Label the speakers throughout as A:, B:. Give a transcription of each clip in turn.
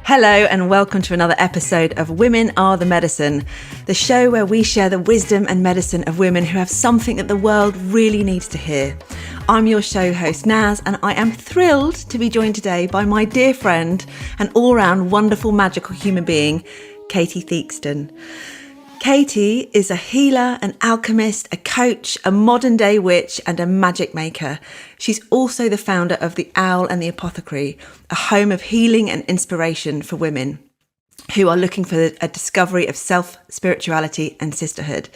A: Hello and welcome to another episode of Women Are the Medicine, the show where we share the wisdom and medicine of women who have something that the world really needs to hear. I'm your show host Naz, and I am thrilled to be joined today by my dear friend and all-round wonderful magical human being, Katy Theakston. Katy is a healer, an alchemist, a coach, a modern-day witch and a magic maker. She's also the founder of The Owl and the Apothecary, a home of healing and inspiration for women who are looking for a discovery of self-spirituality and sisterhood.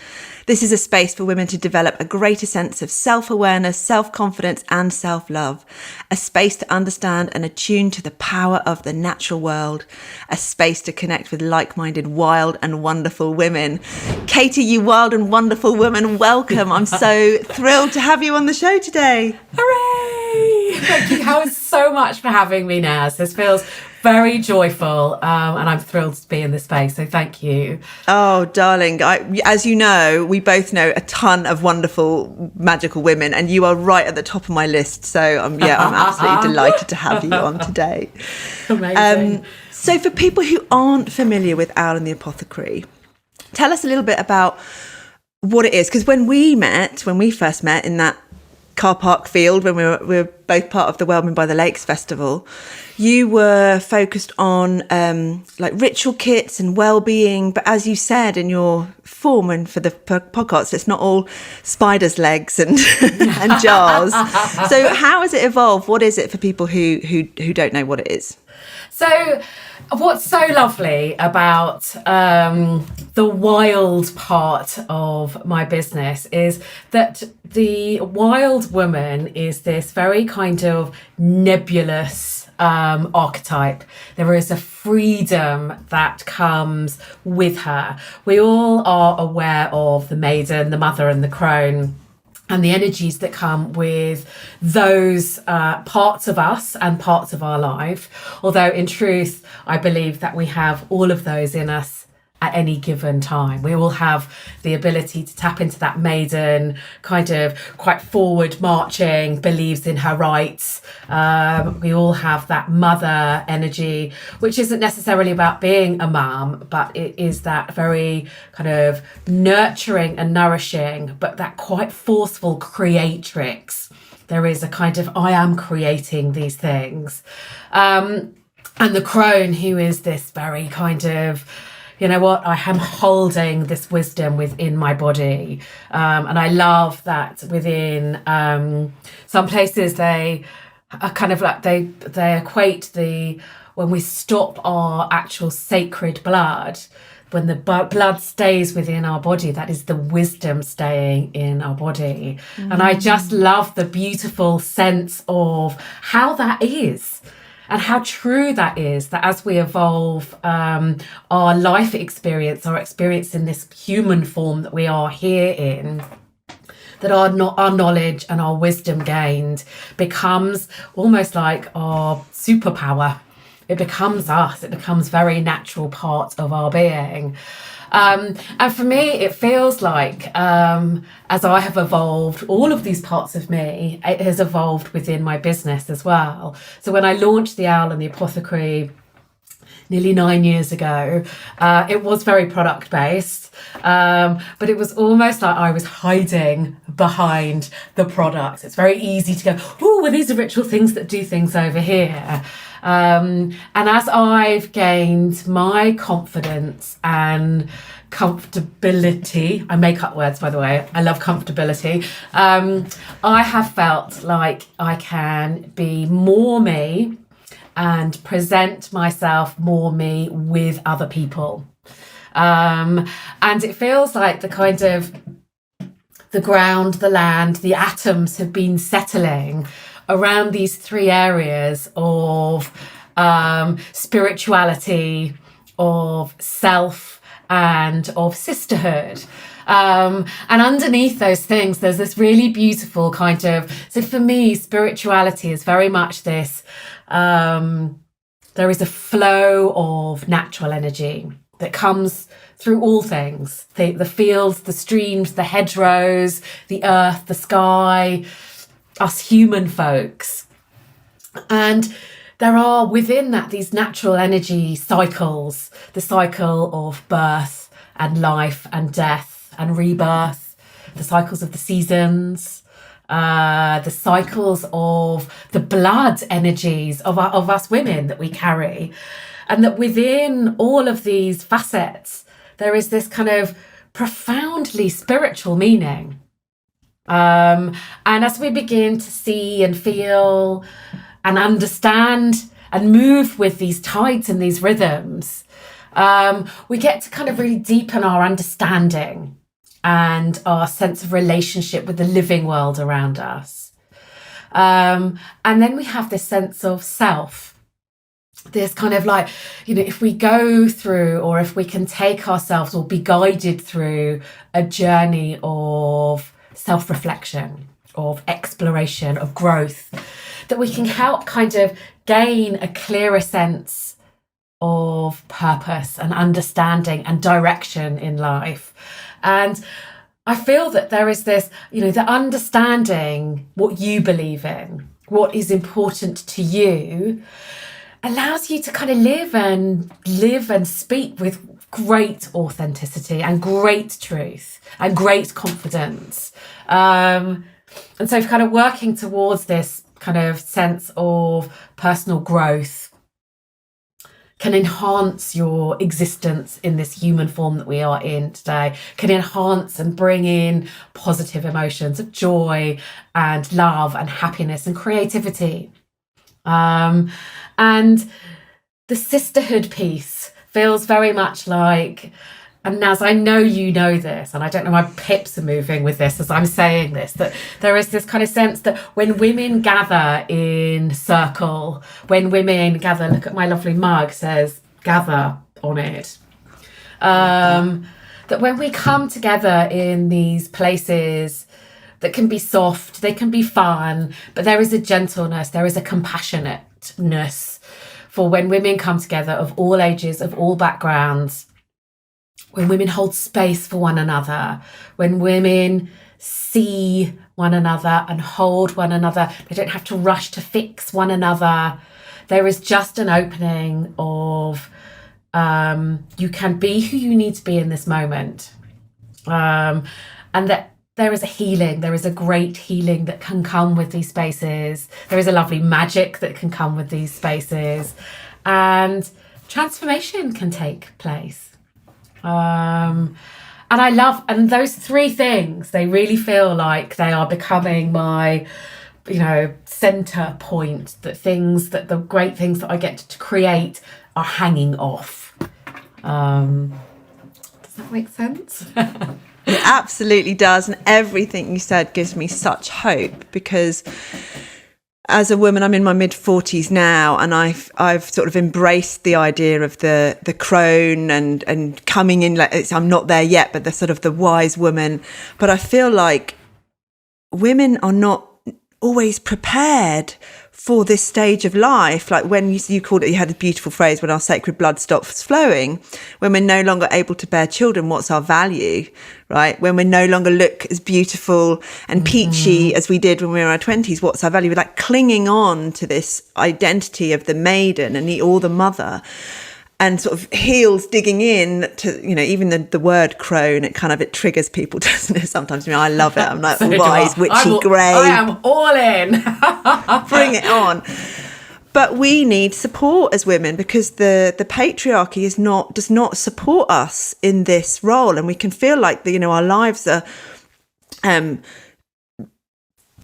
A: This is a space for women to develop a greater sense of self-awareness, self-confidence and self-love, a space to understand and attune to the power of the natural world, a space to connect with like-minded, wild and wonderful women. Katy, you wild and wonderful woman, welcome. I'm so thrilled to have you on the show today.
B: Hooray! Thank you so much for having me, Naz. This feels very joyful, and I'm thrilled to be in this space, so thank you.
A: Oh, darling, as you know, we both know a ton of wonderful, magical women, and you are right at the top of my list, so I'm absolutely delighted to have you on today.
B: Amazing.
A: So for people who aren't familiar with Owl and the Apothecary, tell us a little bit about what it is, because when we first met in that car park field when we were both part of the Wellman by the Lakes Festival, you were focused on like ritual kits and well-being, but as you said in your form and for the podcast, it's not all spiders' legs and and jars. So how has it evolved? What is it for people who don't know what it is?
B: So what's so lovely about the wild part of my business is that the wild woman is this very kind of nebulous archetype. There is a freedom that comes with her. We all are aware of the maiden, the mother and the crone, and the energies that come with those parts of us and parts of our life. Although in truth, I believe that we have all of those in us at any given time. We all have the ability to tap into that maiden, kind of quite forward marching, believes in her rights. We all have that mother energy, which isn't necessarily about being a mum, but it is that very kind of nurturing and nourishing, but that quite forceful creatrix. There is a kind of, I am creating these things. And the crone, who is this very kind of, you know what, I am holding this wisdom within my body. And I love that within some places they are kind of like, they equate when we stop our actual sacred blood, when the blood stays within our body, that is the wisdom staying in our body. And I just love the beautiful sense of how that is. And how true that is, that as we evolve our life experience, our experience in this human form that we are here in, that our knowledge and our wisdom gained becomes almost like our superpower. It becomes us. It becomes very natural part of our being. And for me, it feels like as I have evolved, all of these parts of me, it has evolved within my business as well. So when I launched The Owl and the Apothecary nearly 9 years ago, it was very product based, but it was almost like I was hiding behind the product. It's very easy to go, oh, well, these are ritual things that do things over here. And as I've gained my confidence and comfortability, I make up words, by the way, I love comfortability, I have felt like I can be more me and present myself more me with other people. And it feels like the kind of the ground, the land, the atoms have been settling around these three areas of spirituality, of self, and of sisterhood. And underneath those things, there's this really beautiful kind of, so for me, spirituality is very much this, there is a flow of natural energy that comes through all things, the fields, the streams, the hedgerows, the earth, the sky, us human folks. And there are within that these natural energy cycles, the cycle of birth and life and death and rebirth, the cycles of the seasons, the cycles of the blood energies of us women that we carry. And that within all of these facets, there is this kind of profoundly spiritual meaning. And as we begin to see and feel and understand and move with these tides and these rhythms, we get to kind of really deepen our understanding and our sense of relationship with the living world around us. And then we have this sense of self. This kind of like, if we go through, or if we can take ourselves or be guided through a journey of self-reflection, of exploration, of growth, that we can help kind of gain a clearer sense of purpose and understanding and direction in life. And I feel that there is this, the understanding what you believe in, what is important to you, allows you to kind of live and speak with great authenticity and great truth and great confidence. And so kind of working towards this kind of sense of personal growth can enhance your existence in this human form that we are in today, can enhance and bring in positive emotions of joy and love and happiness and creativity. And the sisterhood piece feels very much like, and Naz, I know you know this, and I don't know, my pips are moving with this as I'm saying this, that there is this kind of sense that when women gather in circle, when women gather, look at my lovely mug, says gather on it. That when we come together in these places that can be soft, they can be fun, but there is a gentleness, there is a compassionateness for when women come together of all ages, of all backgrounds, when women hold space for one another, when women see one another and hold one another. They don't have to rush to fix one another. There is just an opening of you can be who you need to be in this moment. And that there is a healing, there is a great healing that can come with these spaces. There is a lovely magic that can come with these spaces. And transformation can take place. And I love, and those three things, they really feel like they are becoming my, center point, that the great things that I get to create are hanging off. Does that make sense?
A: It absolutely does. And everything you said gives me such hope, because as a woman, I'm in my mid-40s now, and I've sort of embraced the idea of the crone and coming in, like I'm not there yet, but the sort of the wise woman. But I feel like women are not always prepared for this stage of life. Like when you called it, you had a beautiful phrase, when our sacred blood stops flowing, when we're no longer able to bear children, what's our value, right? When we no longer look as beautiful and peachy as we did when we were in our 20s, what's our value? We're like clinging on to this identity of the maiden or the mother, and sort of heels digging in to, even the word crone, it triggers people, doesn't it? Sometimes, I love it. I'm like,
B: So
A: wise, witchy, grey.
B: I am all in.
A: Bring it on. But we need support as women, because the patriarchy does not support us in this role. And we can feel like our lives are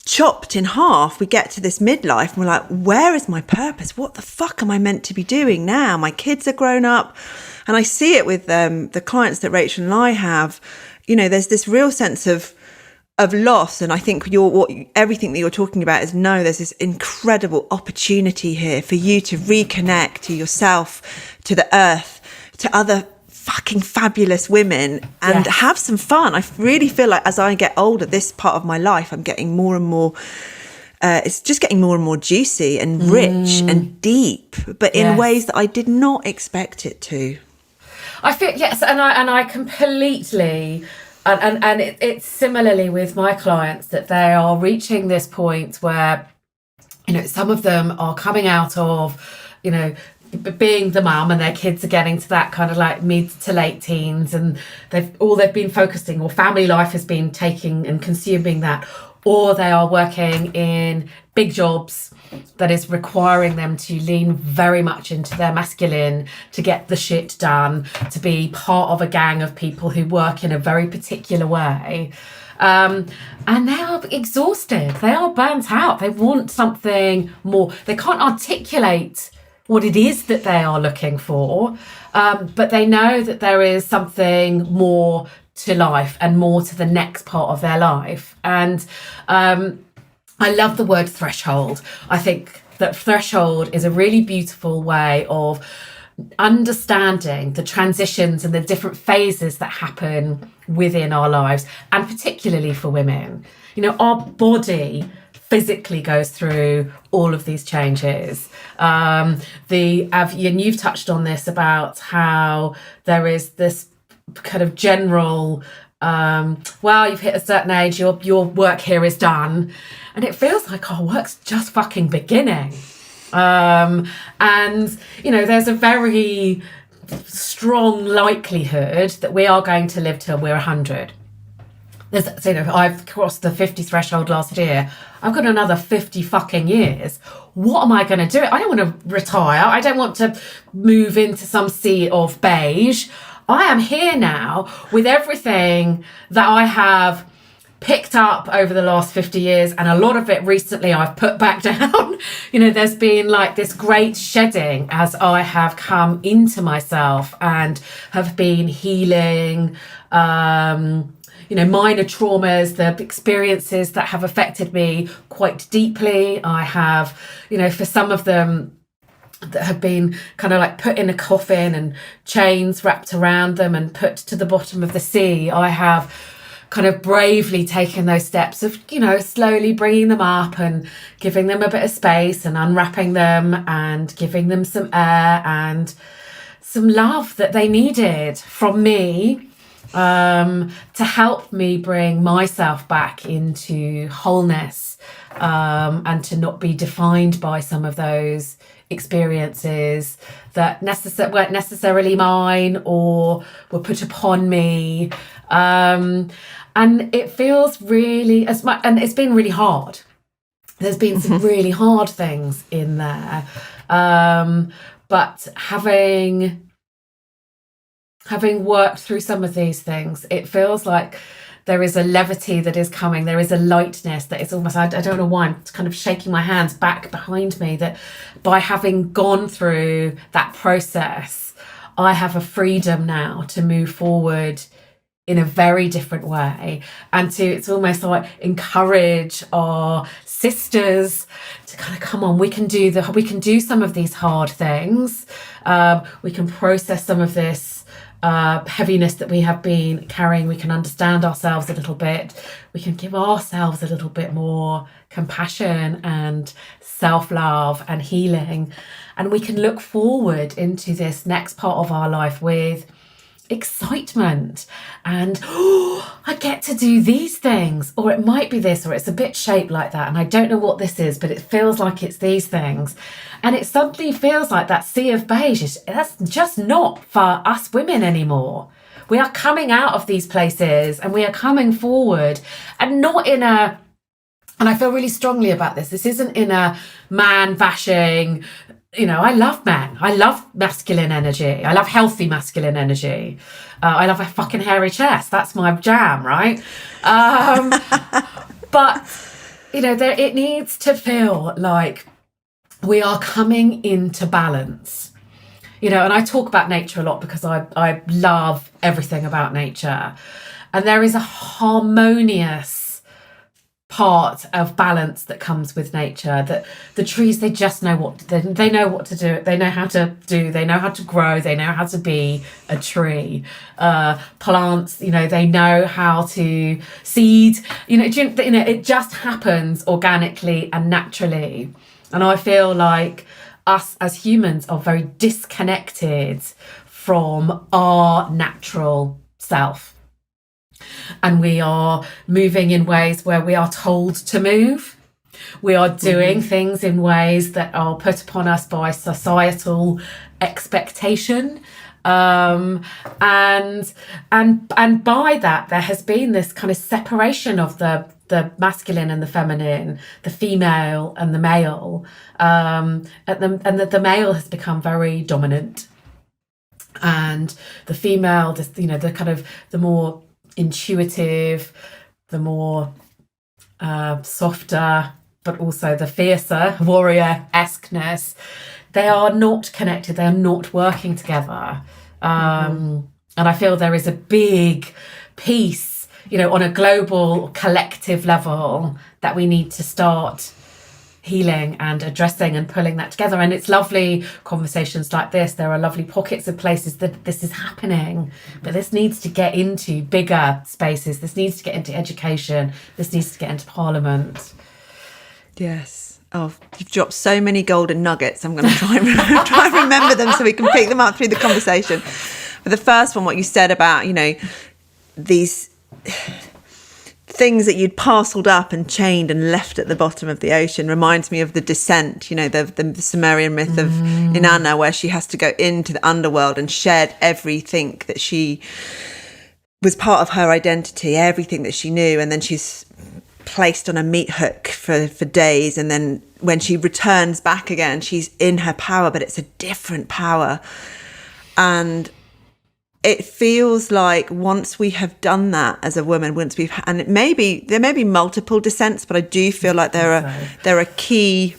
A: chopped in half. We get to this midlife and we're like, where is my purpose? What the fuck am I meant to be doing now? My kids are grown up. And I see it with the clients that Rachel and I have. There's this real sense of loss. And I think everything that you're talking about is, there's this incredible opportunity here for you to reconnect to yourself, to the earth, to other fucking fabulous women, and have some fun. I really feel like as I get older, this part of my life, I'm getting more and more, it's just getting more and more juicy and rich and deep, but in ways that I did not expect it to.
B: I feel, yes, and I completely, and it's similarly with my clients, that they are reaching this point where, you know, some of them are coming out of, you know, being the mum, and their kids are getting to that kind of like mid to late teens, and they've been focusing, or family life has been taking and consuming that, or they are working in big jobs that is requiring them to lean very much into their masculine to get the shit done, to be part of a gang of people who work in a very particular way. And they are exhausted. They are burnt out. They want something more. They can't articulate what it is that they are looking for, but they know that there is something more to life and more to the next part of their life. And I love the word threshold. I think that threshold is a really beautiful way of understanding the transitions and the different phases that happen within our lives, and particularly for women. You know, our body physically goes through all of these changes. And you've touched on this about how there is this kind of general, well, you've hit a certain age, your work here is done. And it feels like our work's just fucking beginning. And, you know, there's a very strong likelihood that we are going to live till we're 100. There's, you know, I've crossed the 50 threshold last year. I've got another 50 fucking years. What am I going to do? I don't want to retire. I don't want to move into some sea of beige. I am here now with everything that I have picked up over the last 50 years, and a lot of it recently I've put back down. You know, there's been like this great shedding as I have come into myself and have been healing, you know, minor traumas, the experiences that have affected me quite deeply. I have, you know, for some of them that have been kind of like put in a coffin and chains wrapped around them and put to the bottom of the sea, I have kind of bravely taken those steps of, you know, slowly bringing them up and giving them a bit of space and unwrapping them and giving them some air and some love that they needed from me, to help me bring myself back into wholeness, and to not be defined by some of those experiences that weren't necessarily mine or were put upon me. And it feels really, as much, and it's been really hard. There's been some really hard things in there. But having worked through some of these things, it feels like there is a levity that is coming. There is a lightness that is almost, I don't know why, I'm kind of shaking my hands back behind me, that by having gone through that process, I have a freedom now to move forward in a very different way, and to, it's almost like encourage our sisters to kind of come on, we can do some of these hard things, we can process some of this heaviness that we have been carrying, we can understand ourselves a little bit, we can give ourselves a little bit more compassion and self-love and healing, and we can look forward into this next part of our life with excitement and, oh, I get to do these things, or it might be this, or it's a bit shaped like that, and I don't know what this is, but it feels like it's these things. And it suddenly feels like that sea of beige that's just not for us women anymore. We are coming out of these places and we are coming forward, and not in a, and I feel really strongly about this, this isn't in a man bashing, you know, I love men. I love masculine energy. I love healthy masculine energy. I love a fucking hairy chest. That's my jam, right? But, you know, it needs to feel like we are coming into balance. You know, and I talk about nature a lot because I love everything about nature. And there is a harmonious part of balance that comes with nature, that the trees, they just know what they know what to do, they know how to do, they know how to grow, they know how to be a tree. Plants, you know, they know how to seed, you know, it just happens organically and naturally. And I feel like us as humans are very disconnected from our natural self. And we are moving in ways where we are told to move. We are doing things in ways that are put upon us by societal expectation. And by that, there has been this kind of separation of the masculine and the feminine, the female and the male, and the male has become very dominant, and the female, the kind of the more intuitive, the more softer, but also the fiercer warrior-esqueness, they are not connected, they are not working together. And I feel there is a big piece, on a global collective level that we need to start healing and addressing and pulling that together. And it's lovely conversations like this. There are lovely pockets of places that this is happening, but this needs to get into bigger spaces. This needs to get into education. This needs to get into Parliament.
A: Yes. Oh, you've dropped so many golden nuggets. I'm going to try and remember them so we can pick them up through the conversation. But the first one, what you said about, these things that you'd parcelled up and chained and left at the bottom of the ocean, reminds me of the descent, the Sumerian myth of Inanna, where she has to go into the underworld and shed everything that she was part of her identity, everything that she knew, and then she's placed on a meat hook for days, and then when she returns back again, she's in her power, but it's a different power. And it feels like once we have done that as a woman, and there may be multiple descents, but I do feel like there are key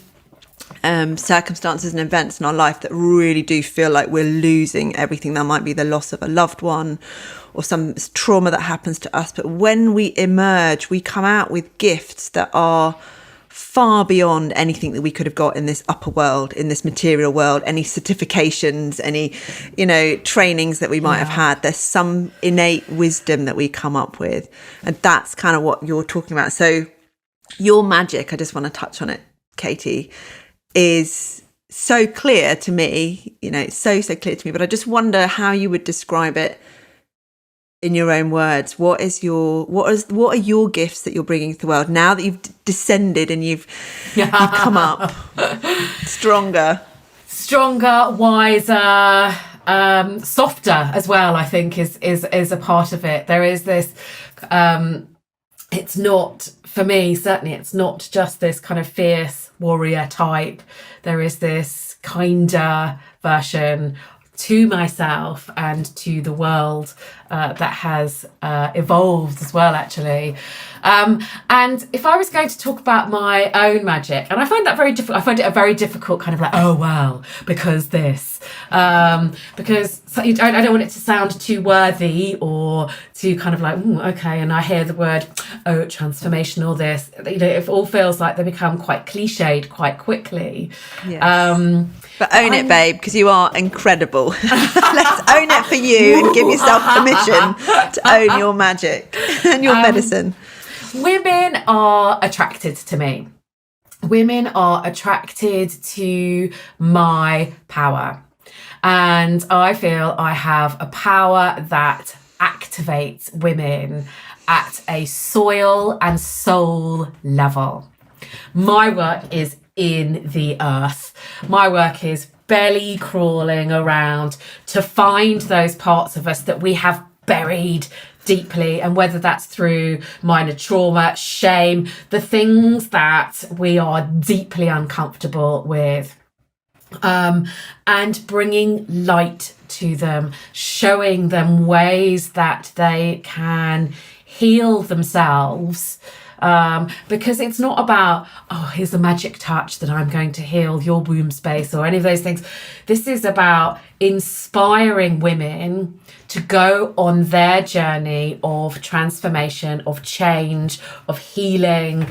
A: circumstances and events in our life that really do feel like we're losing everything. That might be the loss of a loved one or some trauma that happens to us. But when we emerge, we come out with gifts that are far beyond anything that we could have got in this upper world, in this material world, any certifications, any, trainings that we might have had. There's some innate wisdom that we come up with. And that's kind of what you're talking about. So your magic, I just want to touch on it, Katy, is so clear to me, it's so clear to me, but I just wonder how you would describe it in your own words. What are your gifts that you're bringing to the world now that you've descended and you've come up stronger, wiser, softer as well? I think is a part of it. There is this. It's not, for me, certainly, it's not just this kind of fierce warrior type. There is this kinder version to myself and to the world that has evolved as well, actually. And if I was going to talk about my own magic, and I find that very difficult, I find it a very difficult kind of like, oh, well, because this, because I don't want it to sound too worthy or too kind of like, okay, and I hear the word, transformational, this, it all feels like they become quite cliched quite quickly. Yes. But own it, babe, because you are incredible. Let's own it for you and give yourself permission to own your magic and your medicine.
B: Women are attracted to me. Women are attracted to my power. And I feel I have a power that activates women at a soil and soul level. My work is in the earth. My work is belly crawling around to find those parts of us that we have buried deeply, and whether that's through minor trauma, shame, the things that we are deeply uncomfortable with, and bringing light to them, showing them ways that they can heal themselves. Because it's not about, here's a magic touch that I'm going to heal your womb space or any of those things. This is about inspiring women to go on their journey of transformation, of change, of healing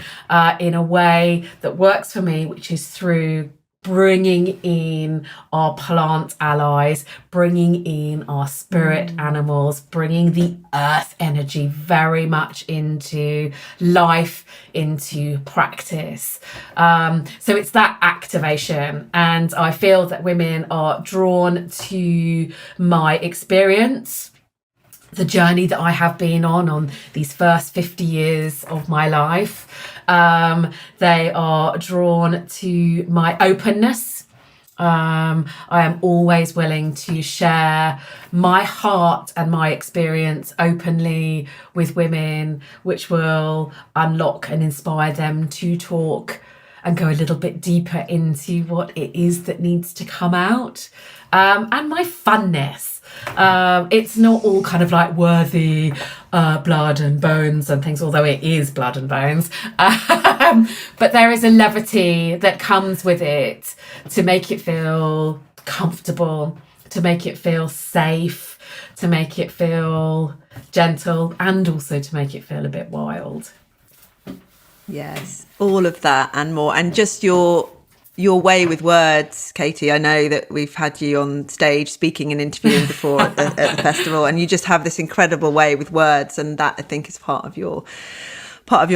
B: in a way that works for me, which is through bringing in our plant allies, bringing in our spirit animals, bringing the earth energy very much into life, into practice. So it's that activation. And I feel that women are drawn to my experience, the journey that I have been on these first 50 years of my life. They are drawn to my openness. I am always willing to share my heart and my experience openly with women, which will unlock and inspire them to talk and go a little bit deeper into what it is that needs to come out. And my funness. It's not all kind of like worthy blood and bones and things, although it is blood and bones. But there is a levity that comes with it to make it feel comfortable, to make it feel safe, to make it feel gentle, and also to make it feel a bit wild.
A: Yes, all of that and more. And just your way with words, Katy. I know that we've had you on stage speaking and interviewing before at the festival, and you just have this incredible way with words, and that I think is part of your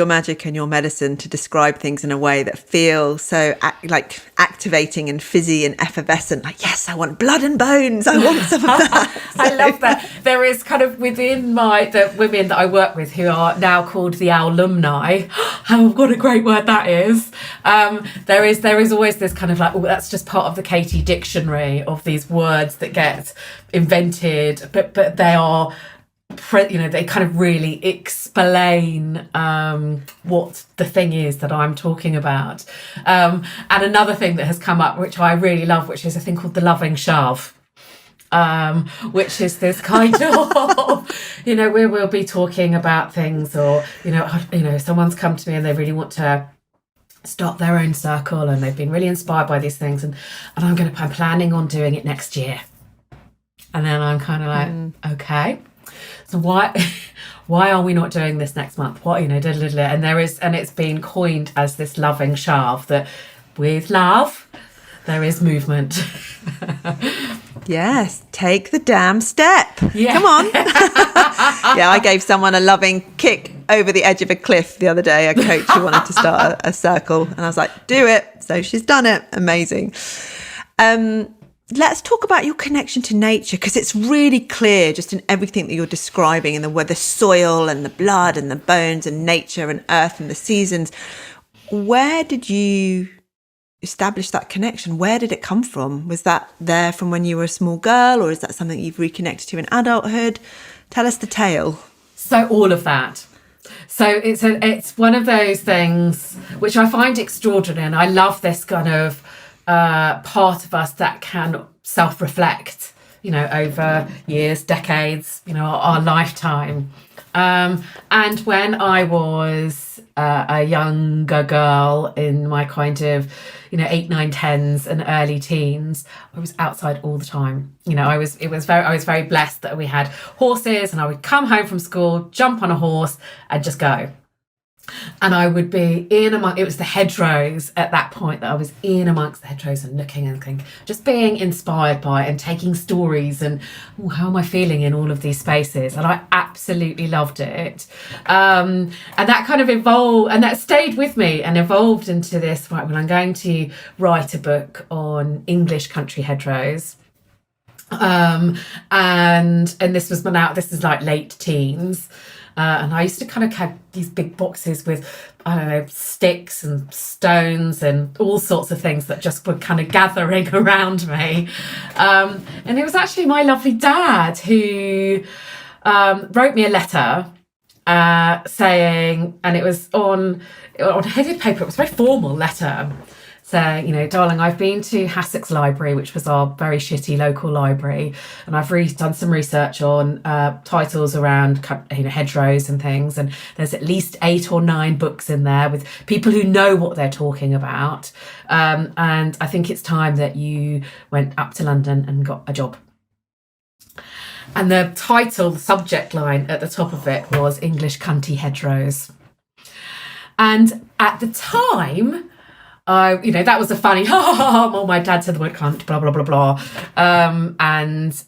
A: magic and your medicine, to describe things in a way that feels so like activating and fizzy and effervescent. Like, yes, I want blood and bones. I want some of that.
B: I love that. There is kind of within the women that I work with, who are now called the alumni. Oh, what a great word that is. There is always this kind of like, oh, that's just part of the Katy dictionary of these words that get invented, but they are, they kind of really explain what the thing is that I'm talking about. And another thing that has come up, which I really love, which is a thing called the loving shove, which is this kind of, we'll be talking about things, or, someone's come to me and they really want to start their own circle and they've been really inspired by these things, and I'm planning on doing it next year. And then I'm kind of like, okay. So why are we not doing this next month? What, and it's been coined as this loving shove, that with love there is movement.
A: Yes, take the damn step.
B: Yeah.
A: Come on. Yeah, I gave someone a loving kick over the edge of a cliff the other day, a coach who wanted to start a circle, and I was like, do it. So she's done it. Amazing. Let's talk about your connection to nature, because it's really clear just in everything that you're describing, and the soil and the blood and the bones and nature and earth and the seasons. Where did you establish that connection? Where did it come from? Was that there from when you were a small girl, or is that something you've reconnected to in adulthood? Tell us the tale.
B: So all of that. So it's one of those things which I find extraordinary, and I love this kind of part of us that can self-reflect, over years, decades, our lifetime. And when I was a younger girl in my kind of, 8, 9, 10s and early teens, I was outside all the time. I was very blessed that we had horses, and I would come home from school, jump on a horse and just go. And I would be it was the hedgerows at that point that I was in amongst the hedgerows and looking and thinking, just being inspired by and taking stories and how am I feeling in all of these spaces. And I absolutely loved it. And that kind of evolved, and that stayed with me and evolved into this, right, when I'm going to write a book on English country hedgerows. And this is like late teens. And I used to kind of have these big boxes with, I don't know, sticks and stones and all sorts of things that just were kind of gathering around me. And it was actually my lovely dad who wrote me a letter saying, and it was on headed paper, it was a very formal letter, saying, darling, I've been to Hassocks Library, which was our very shitty local library, and I've done some research on titles around hedgerows and things, and there's at least 8 or 9 books in there with people who know what they're talking about, and I think it's time that you went up to London and got a job. And the title, the subject line at the top of it was English Country Hedgerows. And at the time, that was a funny, well, my dad said the word cunt, blah, blah, blah, blah. And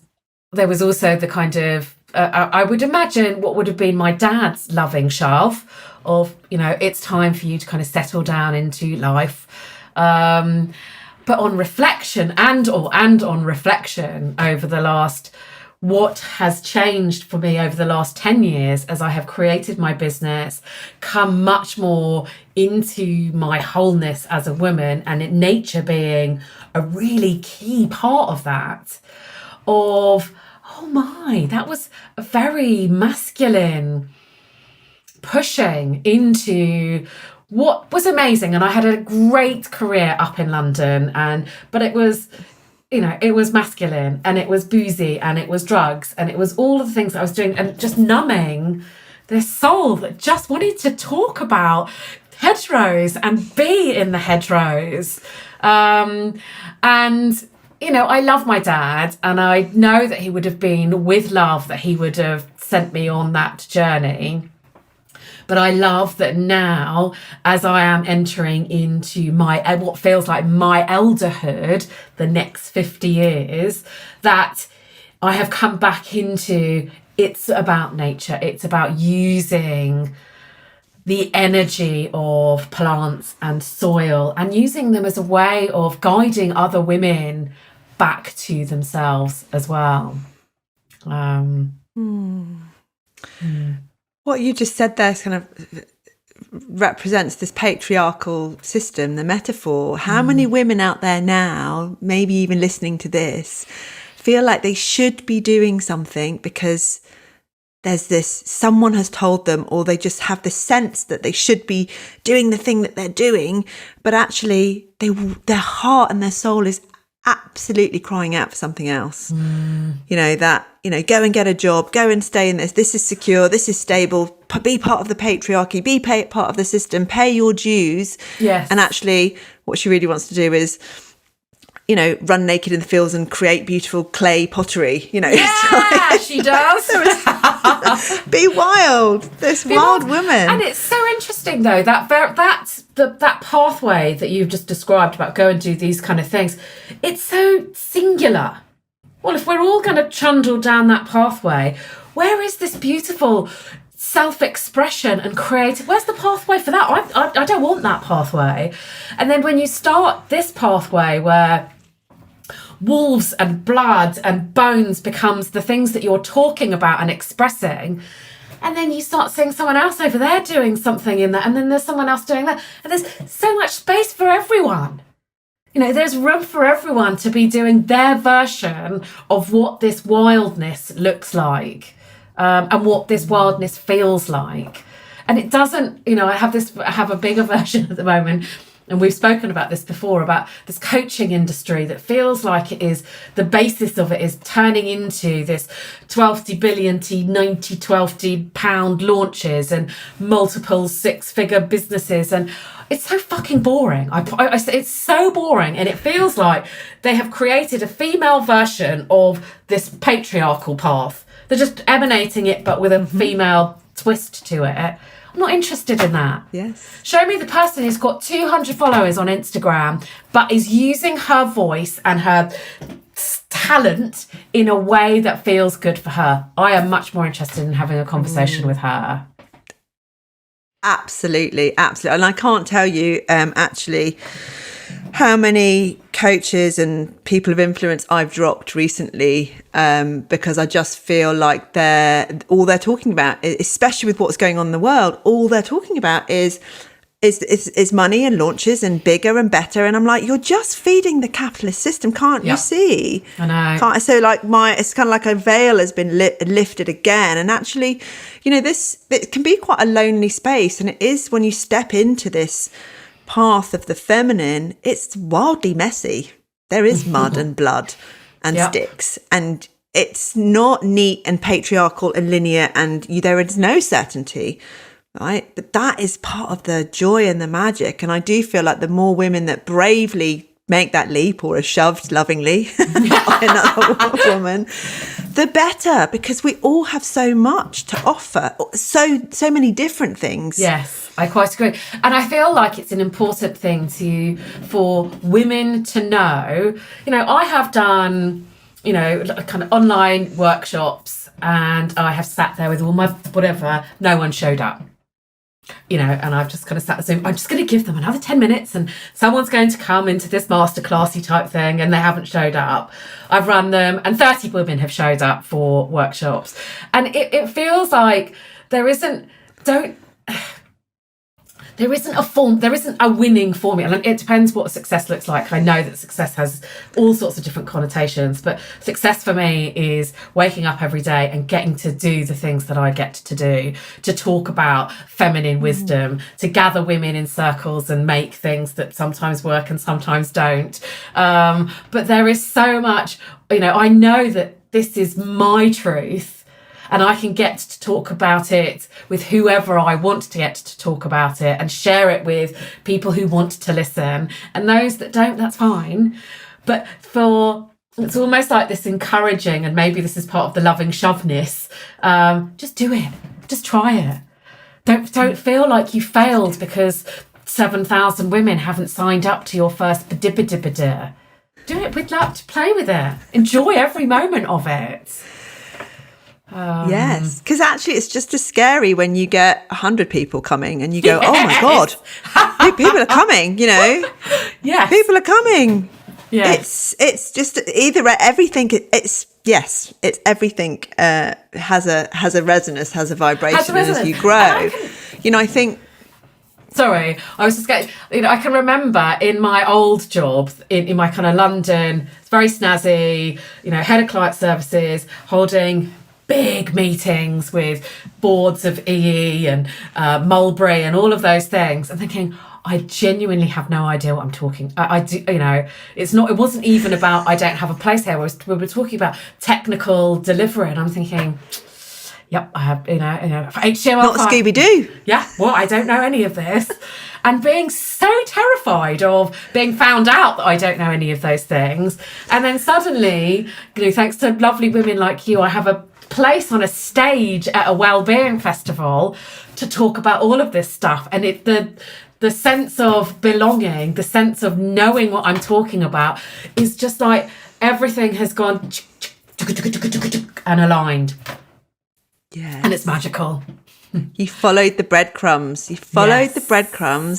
B: there was also the kind of, I would imagine what would have been my dad's loving shove of, it's time for you to kind of settle down into life. But on reflection and on reflection over the last, what has changed for me over the last 10 years as I have created my business, come much more into my wholeness as a woman, and nature being a really key part of that, that was a very masculine pushing into what was amazing. And I had a great career up in London, but it was, it was masculine, and it was boozy, and it was drugs, and it was all of the things that I was doing, and just numbing this soul that just wanted to talk about hedgerows and be in the hedgerows. I love my dad, and I know that he would have been with love, that he would have sent me on that journey. But I love that now, as I am entering into what feels like my elderhood, the next 50 years, that I have come back into, it's about nature. It's about using the energy of plants and soil and using them as a way of guiding other women back to themselves as well.
A: What you just said there kind of represents this patriarchal system, the metaphor. How many women out there now, maybe even listening to this, feel like they should be doing something because there's someone has told them, or they just have the sense that they should be doing the thing that they're doing, but actually their heart and their soul is absolutely crying out for something else. Go and get a job, go and stay in this is secure, this is stable, be part of the patriarchy, be part of the system, pay your dues.
B: Yes.
A: And actually what she really wants to do is run naked in the fields and create beautiful clay pottery.
B: Yeah, she does.
A: Be wild. This wild woman.
B: And it's so interesting though that pathway that you've just described about go and do these kind of things. It's so singular. Well, if we're all going to trundle down that pathway, where is this beautiful self-expression and creative? Where's the pathway for that? I don't want that pathway. And then when you start this pathway where wolves and blood and bones becomes the things that you're talking about and expressing, and then you start seeing someone else over there doing something in that, and then there's someone else doing that, and there's so much space for everyone. There's room for everyone to be doing their version of what this wildness looks like, and what this wildness feels like. And it doesn't, I have a bigger version at the moment, and we've spoken about this before, about this coaching industry that feels like it is, the basis of it is turning into this 12 billion to 90 pound launches and multiple 6-figure businesses. And it's so fucking boring. It's so boring. And it feels like they have created a female version of this patriarchal path. They're just emanating it, but with a female twist to it. I'm not interested in that.
A: Yes.
B: Show me the person who's got 200 followers on Instagram, but is using her voice and her talent in a way that feels good for her. I am much more interested in having a conversation with her.
A: Absolutely. And I can't tell you actually how many coaches and people of influence I've dropped recently because I just feel like all they're talking about, especially with what's going on in the world, all they're talking about is money and launches and bigger and better. And I'm like, you're just feeding the capitalist system, can't you see?
B: I know.
A: So like it's kind of like a veil has been lifted again. And actually, it can be quite a lonely space. And it is when you step into this path of the feminine, it's wildly messy. There is mud and blood and sticks, and it's not neat and patriarchal and linear, and there is no certainty, right? But that is part of the joy and the magic. And I do feel like the more women that bravely make that leap or are shoved lovingly by another woman, the better, because we all have so much to offer, so many different things.
B: Yes. I quite agree. And I feel like it's an important thing for women to know. I have done, kind of online workshops, and I have sat there with all my whatever, no one showed up. And I've just kind of sat Zoom. I'm just going to give them another 10 minutes and someone's going to come into this masterclassy type thing, and they haven't showed up. I've run them and 30 women have showed up for workshops. And it feels like there isn't a winning formula. And it depends what success looks like. I know that success has all sorts of different connotations, but success for me is waking up every day and getting to do the things that I get to do, to talk about feminine wisdom, to gather women in circles and make things that sometimes work and sometimes don't. But there is so much, I know that this is my truth, and I can get to talk about it with whoever I want to get to talk about it, and share it with people who want to listen. And those that don't, that's fine. But it's almost like this encouraging, and maybe this is part of the loving shoveness. Just do it. Just try it. Don't feel like you failed because 7,000 women haven't signed up to your first badibadibada. Do it with love. Play with it. Enjoy every moment of it.
A: Yes, because actually it's just as scary when you get 100 people coming and you go, oh my God, people are coming,
B: Yes.
A: People are coming.
B: Yes.
A: It's just either everything, it's everything has a resonance, has a vibration, and as you grow, I think.
B: Sorry, I was just getting, I can remember in my old job, in my kind of London, it's very snazzy, head of client services, holding big meetings with boards of EE and Mulberry and all of those things, and thinking, I genuinely have no idea what I'm talking. I do, it wasn't even about I don't have a place here. We were talking about technical delivery, and I'm thinking, yep, I have, HTML.
A: Not Scooby-Doo.
B: Yeah, well, I don't know any of this. And being so terrified of being found out that I don't know any of those things. And then suddenly, thanks to lovely women like you, I have a place on a stage at a wellbeing festival to talk about all of this stuff. And the sense of belonging, the sense of knowing what I'm talking about is just like everything has gone and aligned.
A: Yeah.
B: And it's magical.
A: You followed the breadcrumbs.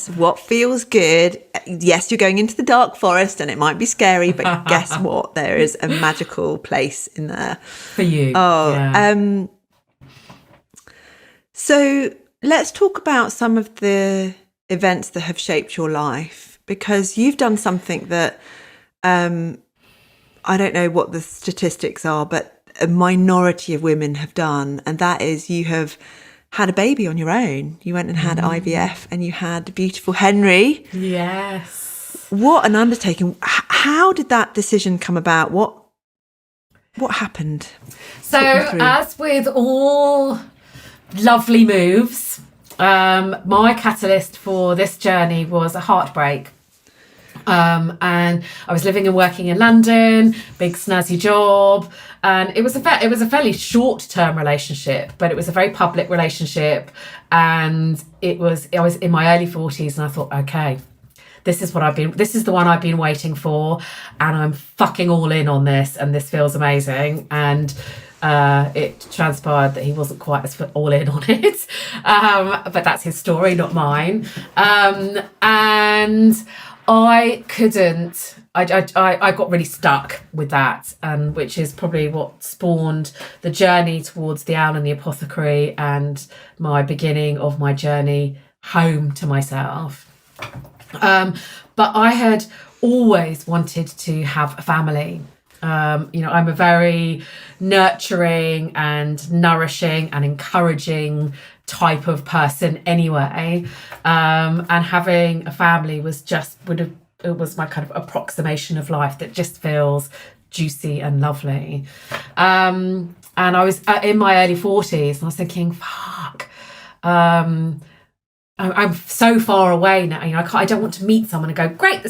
A: What feels good. Yes, you're going into the dark forest and it might be scary, but guess what? There is a magical place in there.
B: For you.
A: Oh, yeah. So let's talk about some of the events that have shaped your life, because you've done something that I don't know what the statistics are, but a minority of women have done, and that is you have had a baby on your own. You went and had IVF, and you had beautiful Henry.
B: Yes.
A: What an undertaking. How did that decision come about? What happened?
B: So, as with all lovely moves, my catalyst for this journey was a heartbreak. And I was living and working in London, big snazzy job, and it was a fairly short-term relationship, but it was a very public relationship, and I was in my early 40s, and I thought, okay, this is the one I've been waiting for, and I'm fucking all in on this, and this feels amazing. And it transpired that he wasn't quite as all in on it, but that's his story, not mine. And I couldn't. I got really stuck with that, and which is probably what spawned the journey towards the Owl and the Apothecary, and my beginning of my journey home to myself. But I had always wanted to have a family. I'm a very nurturing and nourishing and encouraging type of person anyway, and having a family was my kind of approximation of life that just feels juicy and lovely. And I was in my early 40s, and I was thinking, fuck, I'm so far away now. I don't want to meet someone and go, great,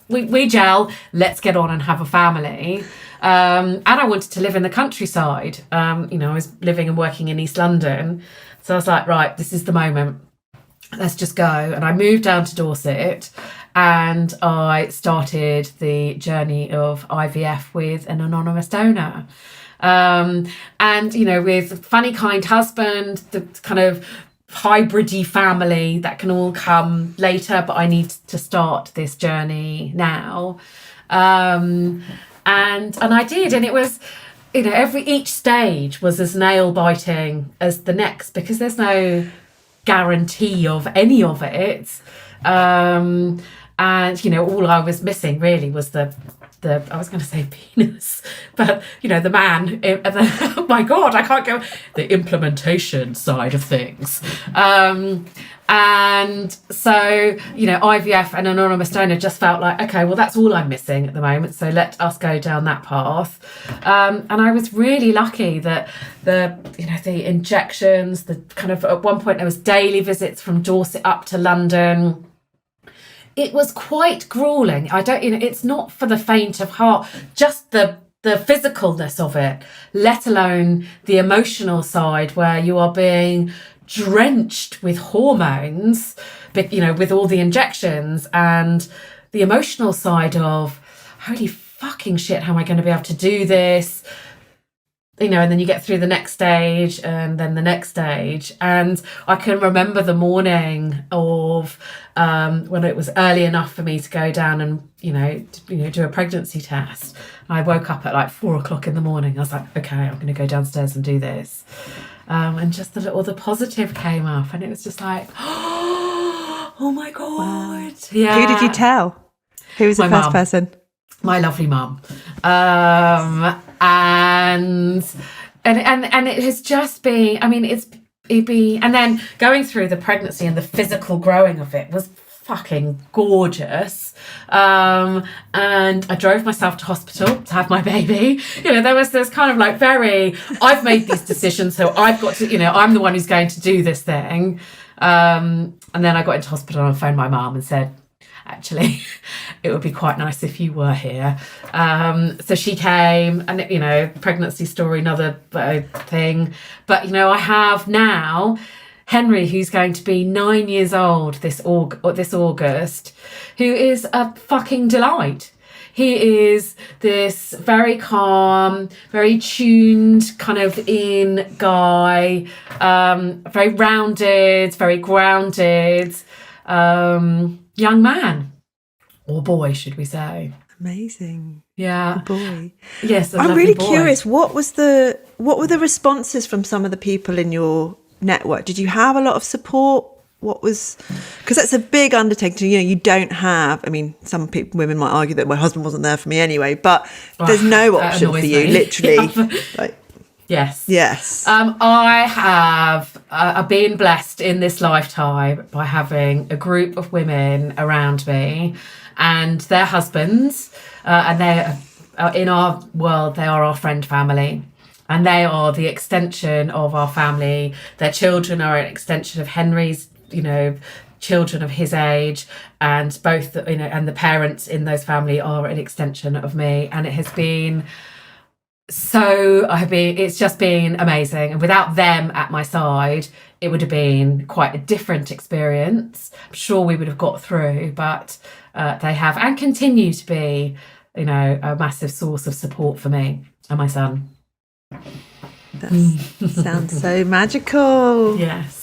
B: we gel, let's get on and have a family. And I wanted to live in the countryside. I was living and working in East London. So I was like, right, this is the moment. let's just go. And I moved down to Dorset and I started the journey of IVF with an anonymous donor. And, with funny, kind husband, the kind of hybridy family that can all come later, but I need to start this journey now. And I did, and it was, each stage was as nail biting as the next, because there's no guarantee of any of it. And all I was missing really was the I was going to say penis, but the man. Oh my God, I can't go. The implementation side of things. And so, IVF and anonymous donor just felt like, okay, well, that's all I'm missing at the moment. So let us go down that path. And I was really lucky that the injections, the kind of, at one point there was daily visits from Dorset up to London. It was quite grueling. It's not for the faint of heart, just the physicalness of it, let alone the emotional side where you are being drenched with hormones, with all the injections, and the emotional side of, holy fucking shit, how am I going to be able to do this? And then you get through the next stage and then the next stage. And I can remember the morning of when it was early enough for me to go down and, do a pregnancy test. I woke up at like 4:00 in the morning. I was like, okay, I'm going to go downstairs and do this. And just the positive came up, and it was just like, oh my God. Wow. Yeah.
A: Who did you tell? Who was the first person?
B: My lovely mum. And it has just been, and then going through the pregnancy and the physical growing of it was fucking gorgeous. And I drove myself to hospital to have my baby. There was this kind of like I've made these decisions, so I've got to, I'm the one who's going to do this thing. And then I got into hospital and I phoned my mum and said, actually, it would be quite nice if you were here. So she came, and, pregnancy story, another thing. But, I have now Henry, who's going to be 9 years old this August, who is a fucking delight. He is this very calm, very tuned kind of in guy, very rounded, very grounded, young man, or boy, should we say?
A: Amazing.
B: Yeah,
A: a boy.
B: Yes,
A: I'm really curious. What were the responses from some of the people in your network? Did you have a lot of support? Because that's a big undertaking. You don't have. Some women might argue that my husband wasn't there for me anyway, but there's no option for you, literally.
B: Yes. I have been blessed in this lifetime by having a group of women around me and their husbands, and they are in our world. They are our friend family, and they are the extension of our family. Their children are an extension of Henry's, children of his age, and both, and the parents in those family are an extension of me, and it has been. So it's just been amazing. And without them at my side, it would have been quite a different experience. I'm sure we would have got through, but they have and continue to be, a massive source of support for me and my son.
A: That sounds so magical.
B: Yes.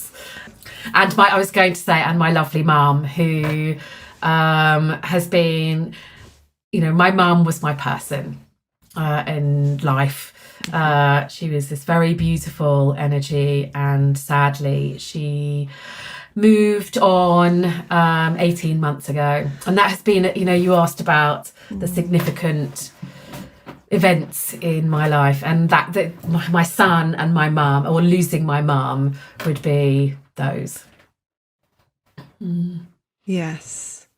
B: And I was going to say, and my lovely mum, who has been, my mum was my person. In life. She was this very beautiful energy, and sadly she moved on 18 months ago. And that has been, you asked about the significant events in my life, and that my son and my mum, or losing my mum, would be those.
A: Yes.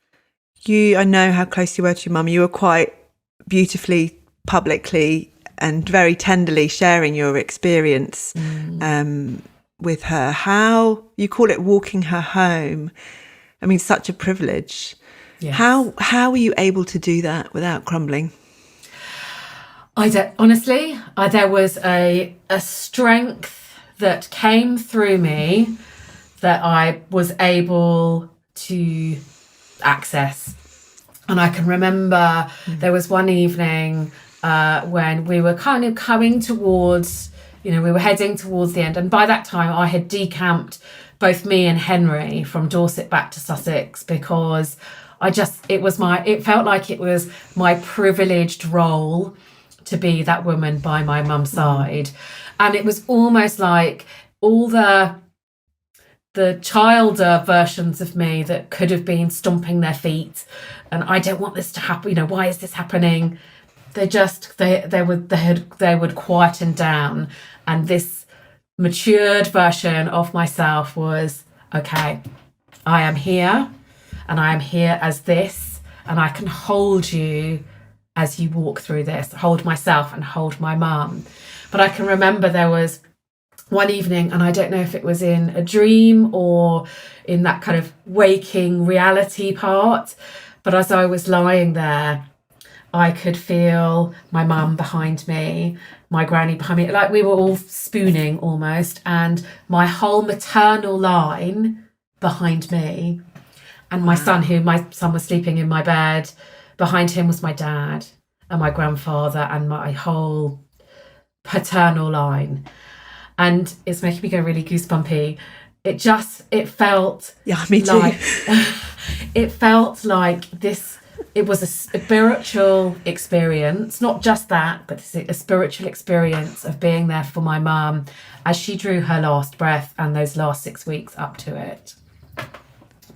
A: I know how close you were to your mum. You were quite beautifully publicly and very tenderly sharing your experience with her. How you call it walking her home. Such a privilege. Yes. How were you able to do that without crumbling?
B: There was a strength that came through me that I was able to access. And I can remember there was one evening when we were kind of coming towards, we were heading towards the end. And by that time I had decamped both me and Henry from Dorset back to Sussex, because it felt like it was my privileged role to be that woman by my mum's side. And it was almost like all the childer versions of me that could have been stomping their feet and I don't want this to happen, why is this happening? They would quieten down, and this matured version of myself was, okay, I am here, and I am here as this, and I can hold you as you walk through this, hold myself and hold my mum. But I can remember there was one evening, and I don't know if it was in a dream or in that kind of waking reality part, but as I was lying there, I could feel my mum behind me, my granny behind me, like we were all spooning almost, and my whole maternal line behind me. And my son was sleeping in my bed. Behind him was my dad and my grandfather and my whole paternal line. And it's making me go really goosebumpy. It felt
A: me too.
B: like it felt like this. It was a spiritual experience, not just that, but a spiritual experience of being there for my mum as she drew her last breath and those last 6 weeks up to it.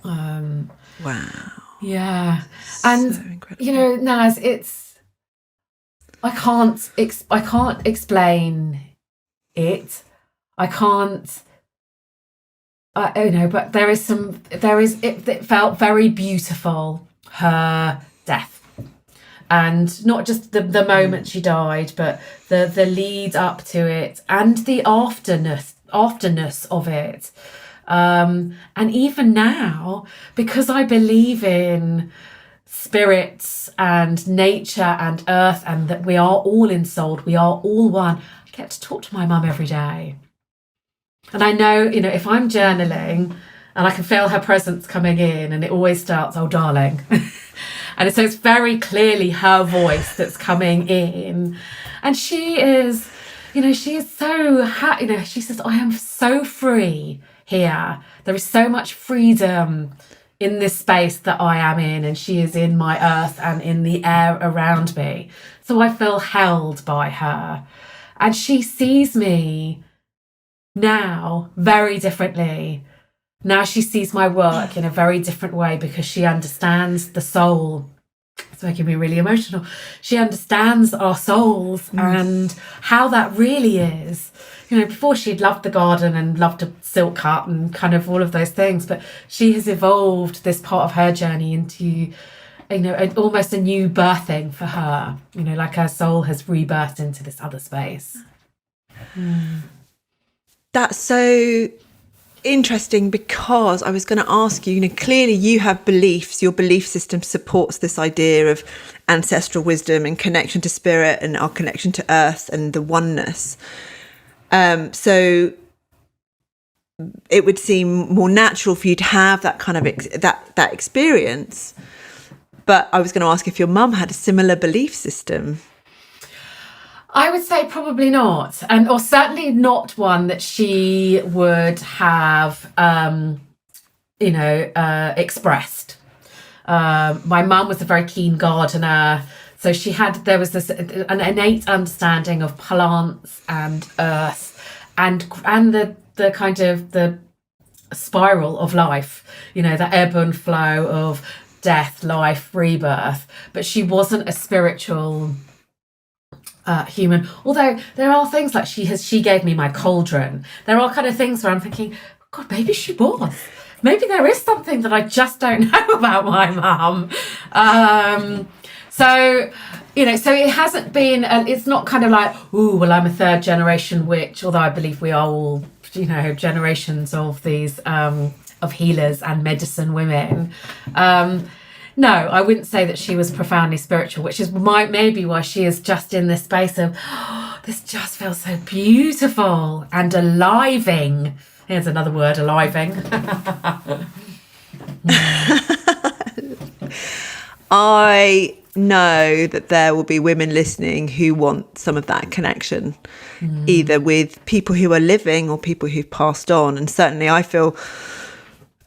A: Wow.
B: Yeah. And
A: so incredible.
B: Naz, I can't explain it. I can't, but it felt very beautiful, her death. And not just the moment she died, but the lead up to it and the afterness of it. And even now, because I believe in spirits and nature and earth, and that we are all ensouled, we are all one, I get to talk to my mum every day. And I know, if I'm journaling and I can feel her presence coming in, and it always starts, oh, darling. And so it's very clearly her voice that's coming in. And she is, she is so, she says, I am so free here. There is so much freedom in this space that I am in, and she is in my earth and in the air around me. So I feel held by her. And she sees me now very differently. Now she sees my work in a very different way, because she understands the soul. It's making me really emotional. She understands our souls and how that really is. Before she'd loved the garden and loved to silk cut and kind of all of those things, but she has evolved this part of her journey into, almost a new birthing for her, like her soul has rebirthed into this other space.
A: That's so interesting, because I was going to ask you, clearly you have beliefs, your belief system supports this idea of ancestral wisdom and connection to spirit and our connection to earth and the oneness. So it would seem more natural for you to have that kind of that experience. But I was going to ask if your mum had a similar belief system.
B: I would say probably not, or certainly not one that she would have, expressed. My mum was a very keen gardener, so there was an innate understanding of plants and earth, and the kind of the spiral of life, the ebb and flow of death, life, rebirth. But she wasn't a spiritual human, although there are things like she gave me my cauldron. There are kind of things where I'm thinking, God, maybe she was. Maybe there is something that I just don't know about my mum. So it hasn't been, it's not kind of like, ooh, well, I'm a third generation witch, although I believe we are all, generations of these, of healers and medicine women. No, I wouldn't say that she was profoundly spiritual, which is maybe why she is just in this space of, this just feels so beautiful and aliving Here's another word, aliving.
A: I know that there will be women listening who want some of that connection, either with people who are living or people who've passed on. And certainly I feel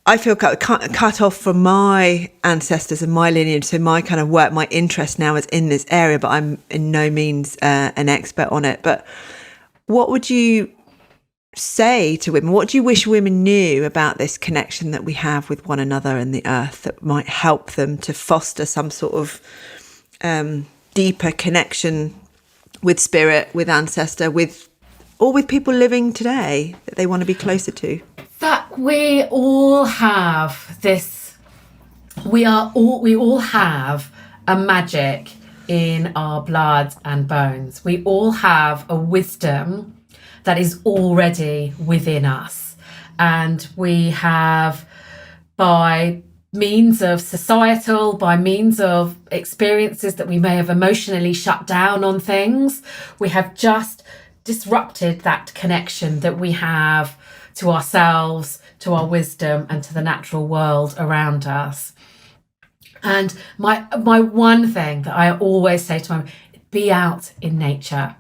A: cut off from my ancestors and my lineage. So my kind of work, my interest now is in this area, but I'm in no means an expert on it. But what would you say to women? What do you wish women knew about this connection that we have with one another and the earth that might help them to foster some sort of deeper connection with spirit, with ancestor, with people living today that they want to be closer to?
B: That we all have this, we all have a magic in our blood and bones. We all have a wisdom that is already within us. And we have, by means of societal, by means of experiences that we may have emotionally shut down on things, we have just disrupted that connection that we have to ourselves, to our wisdom, and to the natural world around us. And my one thing that I always say to my, be out in nature.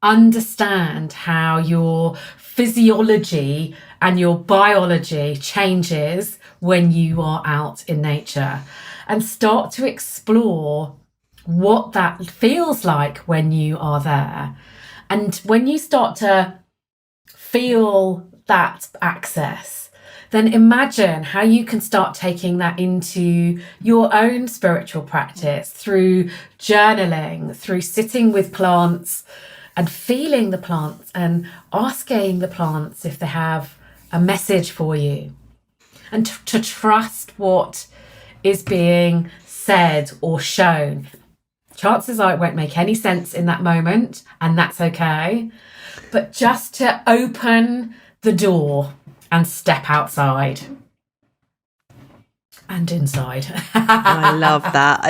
B: Understand how your physiology and your biology changes when you are out in nature, and start to explore what that feels like when you are there. And when you start to feel that access, then imagine how you can start taking that into your own spiritual practice through journaling, through sitting with plants and feeling the plants and asking the plants if they have a message for you, and to trust what is being said or shown. Chances are it won't make any sense in that moment, and that's okay. But just to open the door and step outside and inside.
A: I love that.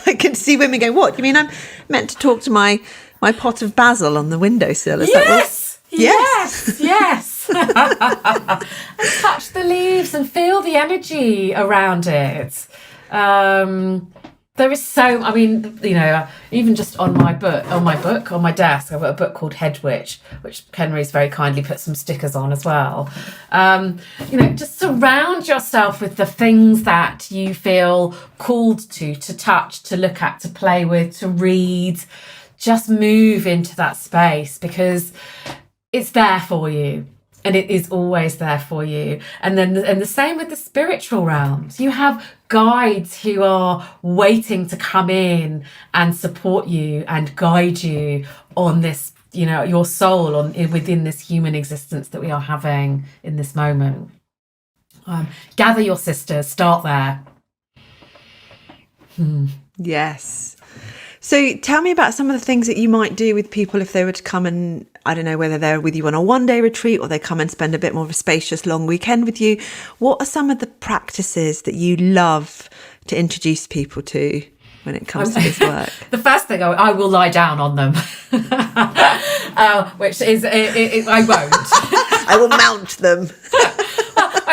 A: I can see women going, what? You mean I'm meant to talk to my pot of basil on the windowsill? Is that what?
B: Yes. And touch the leaves and feel the energy around it. There is so, I mean, you know, even just on my desk, I've got a book called Head Witch, which Henry's very kindly put some stickers on as well. You know, just surround yourself with the things that you feel called to touch, to look at, to play with, to read. Just move into that space, because it's there for you. And it is always there for you. And the same with the spiritual realms. You have guides who are waiting to come in and support you and guide you on this, you know, your soul within this human existence that we are having in this moment. Gather your sisters, start there.
A: Yes. So tell me about some of the things that you might do with people if they were to come and, I don't know whether they're with you on a one-day retreat or they come and spend a bit more of a spacious long weekend with you. What are some of the practices that you love to introduce people to when it comes to this work?
B: The first thing, I will lie down on them, which is, I won't.
A: I will mount them.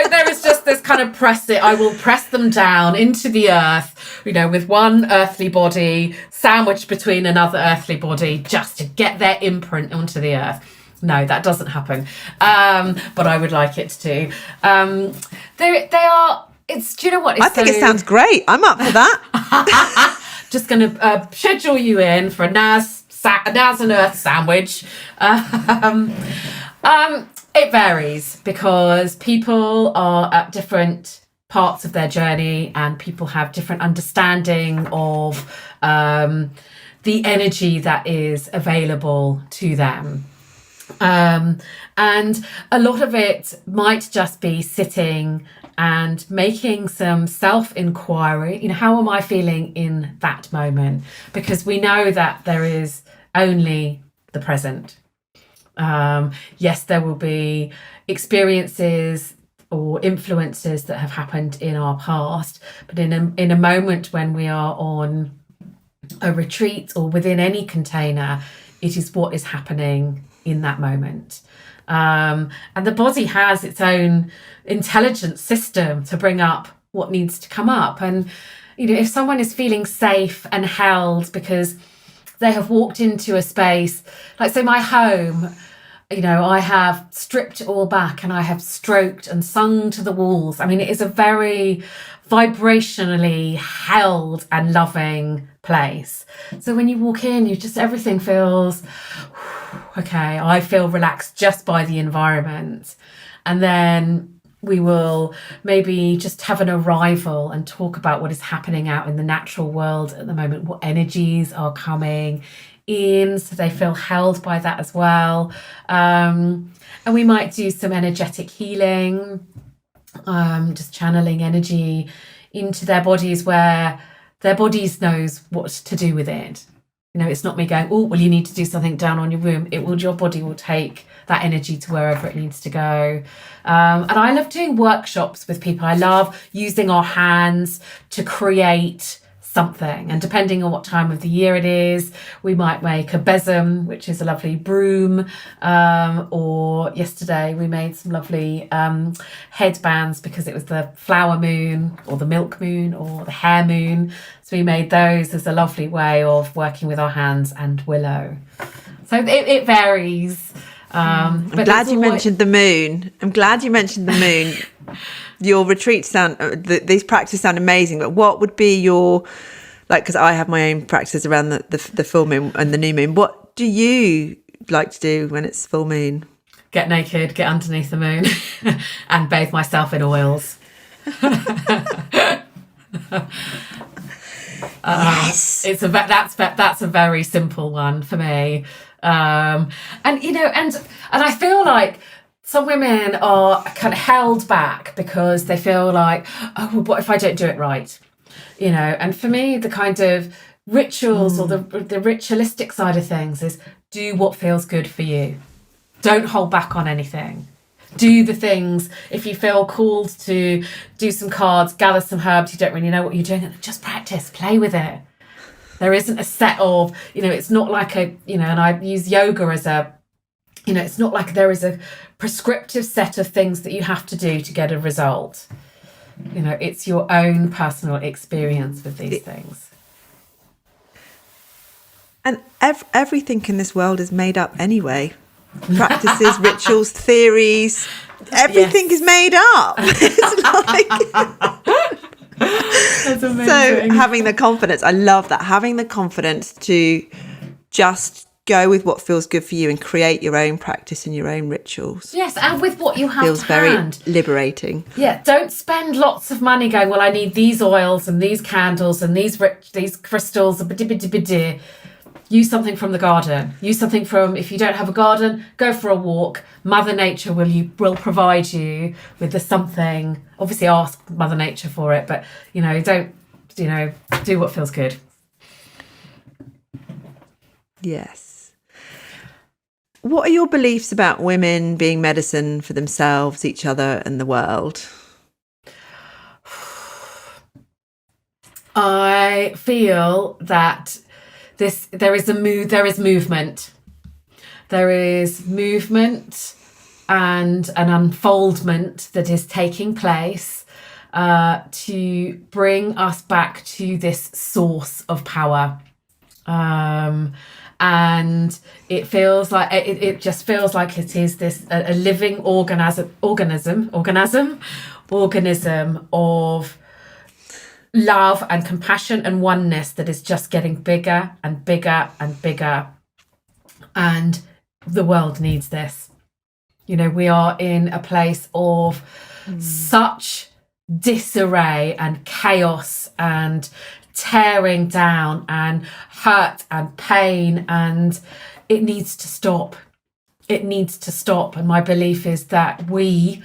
B: There is just this kind of I will press them down into the earth, you know, with one earthly body sandwiched between another earthly body, just to get their imprint onto the earth. No, that doesn't happen. But I would like it to. They are, do you know what?
A: I think it sounds great. I'm up for that.
B: Just going to schedule you in for a Naz and Earth sandwich. It varies, because people are at different parts of their journey, and people have different understanding of the energy that is available to them. And a lot of it might just be sitting and making some self-inquiry. You know, how am I feeling in that moment? Because we know that there is only the present. Yes, there will be experiences or influences that have happened in our past, but in a moment when we are on a retreat or within any container, it is what is happening in that moment. And the body has its own intelligence system to bring up what needs to come up. And, you know, if someone is feeling safe and held because they have walked into a space, like, say, my home, you know, I have stripped it all back and I have stroked and sung to the walls. I mean, it is a very vibrationally held and loving place. So when you walk in, you just, everything feels, okay, I feel relaxed just by the environment. And then we will maybe just have an arrival and talk about what is happening out in the natural world at the moment, what energies are coming in, so they feel held by that as well. And we might do some energetic healing, just channeling energy into their bodies where their bodies knows what to do with it. You know, it's not me going, oh, well, you need to do something down on your womb. Your body will take that energy to wherever it needs to go. And I love doing workshops with people. I love using our hands to create something, and depending on what time of the year it is, we might make a besom, which is a lovely broom, or yesterday we made some lovely headbands because it was the flower moon or the milk moon or the hair moon, so we made those as a lovely way of working with our hands and willow. So it varies.
A: I'm glad you mentioned the moon. Your retreats these practices sound amazing, but what would be your, like, because I have my own practices around the full moon and the new moon. What do you like to do when it's full moon?
B: Get naked, get underneath the moon and bathe myself in oils.
A: Yes.
B: That's a very simple one for me. And you know, and I feel like some women are kind of held back because they feel like, oh, well, what if I don't do it right? You know, and for me, the kind of rituals or the ritualistic side of things is do what feels good for you. Don't hold back on anything. Do the things. If you feel called to do some cards, gather some herbs, you don't really know what you're doing, just practice, play with it. There isn't a set of, you know, it's not like a, you know, and I use yoga as a, you know, it's not like there is a prescriptive set of things that you have to do to get a result. You know, it's your own personal experience with these things.
A: And everything in this world is made up anyway. Practices, rituals, theories, everything is made up. It's like...
B: That's amazing.
A: So having the confidence, I love that, having the confidence to just go with what feels good for you and create your own practice and your own rituals.
B: Yes, and with what you have
A: feels
B: to
A: very
B: hand.
A: Liberating.
B: Yeah, don't spend lots of money going, well, I need these oils and these candles and these crystals. Use something from the garden. Use something from, if you don't have a garden, go for a walk. Mother Nature will provide you with the something. Obviously ask Mother Nature for it, but, you know, don't, you know, do what feels good.
A: Yes. What are your beliefs about women being medicine for themselves, each other, and the world?
B: I feel that there is movement. There is movement and an unfoldment that is taking place to bring us back to this source of power. And it feels like it just feels like it is this a living organism of love and compassion and oneness that is just getting bigger and bigger and bigger. And the world needs this. You know, we are in a place of such disarray and chaos and tearing down and hurt and pain, and it needs to stop. It needs to stop. And my belief is that we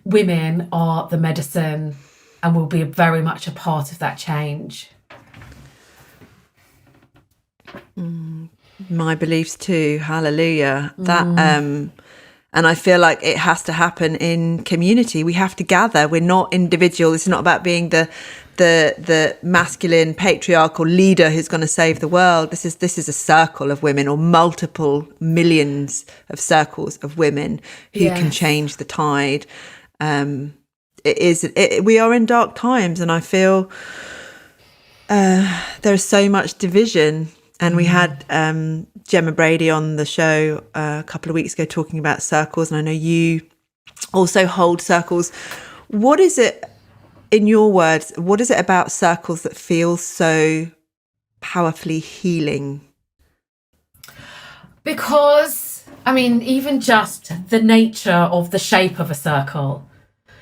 B: women are the medicine and will be very much a part of that change.
A: My beliefs too. Hallelujah. That and I feel like it has to happen in community. We have to gather. We're not individual. It's not about being the the masculine patriarchal leader who's going to save the world. This is a circle of women, or multiple millions of circles of women who can change the tide. We are in dark times, and I feel there's so much division. And we had Gemma Brady on the show a couple of weeks ago talking about circles, and I know you also hold circles. What is it, in your words, what is it about circles that feels so powerfully healing?
B: Because, I mean, even just the nature of the shape of a circle,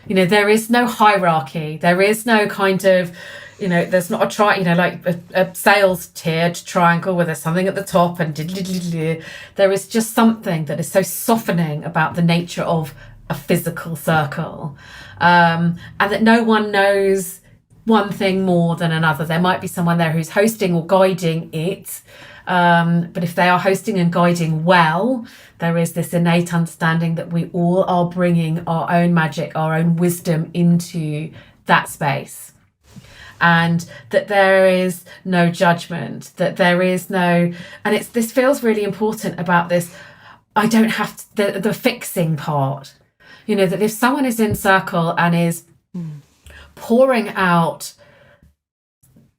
B: you know, there is no hierarchy. There is no kind of, you know, there's not like a sales tiered triangle where there's something at the top and there is just something that is so softening about the nature of a physical circle, and that no one knows one thing more than another. There might be someone there who's hosting or guiding it, but if they are hosting and guiding well, there is this innate understanding that we all are bringing our own magic, our own wisdom into that space, and that there is no judgment, that there is no, and this feels really important about this. I don't have to, the fixing part, you know, that if someone is in circle and is pouring out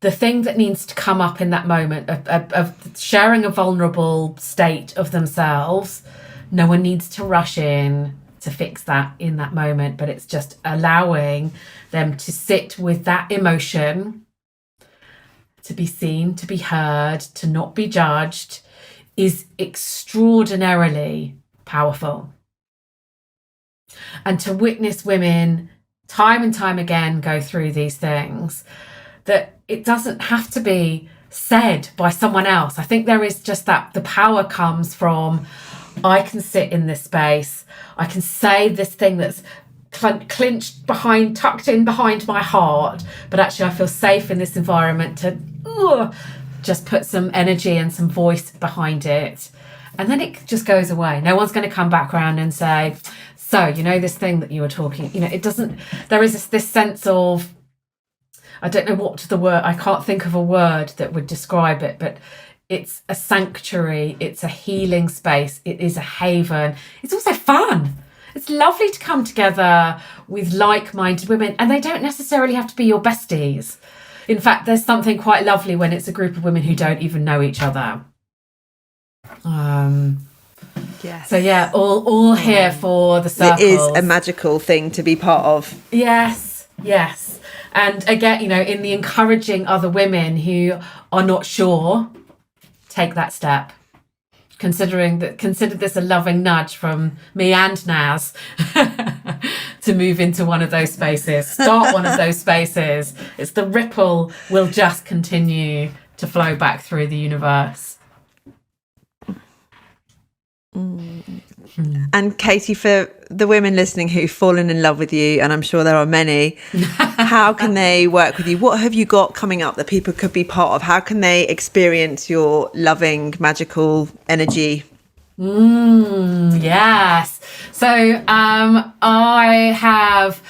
B: the thing that needs to come up in that moment of sharing a vulnerable state of themselves, no one needs to rush in to fix that in that moment, but it's just allowing them to sit with that emotion, to be seen, to be heard, to not be judged, is extraordinarily powerful. And to witness women time and time again go through these things, that it doesn't have to be said by someone else. I think there is just that the power comes from, I can sit in this space, I can say this thing that's clinched behind, tucked in behind my heart, but actually I feel safe in this environment to just put some energy and some voice behind it. And then it just goes away. No one's going to come back around and say, so, you know, this thing that you were talking, you know, it doesn't, there is this sense of, I don't know what the word, I can't think of a word that would describe it, but it's a sanctuary, it's a healing space, it is a haven. It's also fun. It's lovely to come together with like-minded women, and they don't necessarily have to be your besties. In fact, there's something quite lovely when it's a group of women who don't even know each other.
A: Yes.
B: So yeah, all here for the circles.
A: It is a magical thing to be part of.
B: Yes. And again, you know, in the encouraging other women who are not sure, take that step. Consider this a loving nudge from me and Naz to move into one of those spaces. Start one of those spaces. It's the ripple will just continue to flow back through the universe.
A: And Katy, for the women listening who've fallen in love with you, and I'm sure there are many, how can they work with you? What have you got coming up that people could be part of? How can they experience your loving, magical energy?
B: Yes. So I have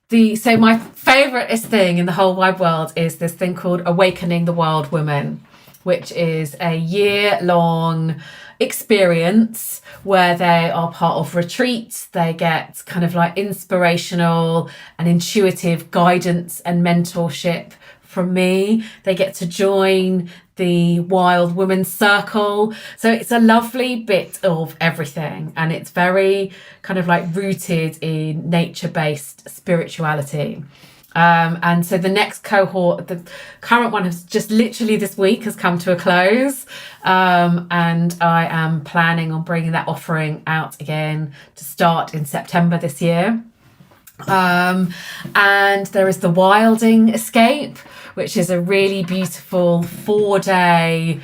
B: my favouriteest thing in the whole wide world is this thing called Awakening the Wild Woman, which is a year-long experience where they are part of retreats. They get kind of like inspirational and intuitive guidance and mentorship from me. They get to join the Wild Women's Circle. So it's a lovely bit of everything, and it's very kind of like rooted in nature-based spirituality. And so the next cohort, the current one has just literally this week has come to a close. And I am planning on bringing that offering out again to start in September this year. And there is the Wilding Escape, which is a really beautiful 4-day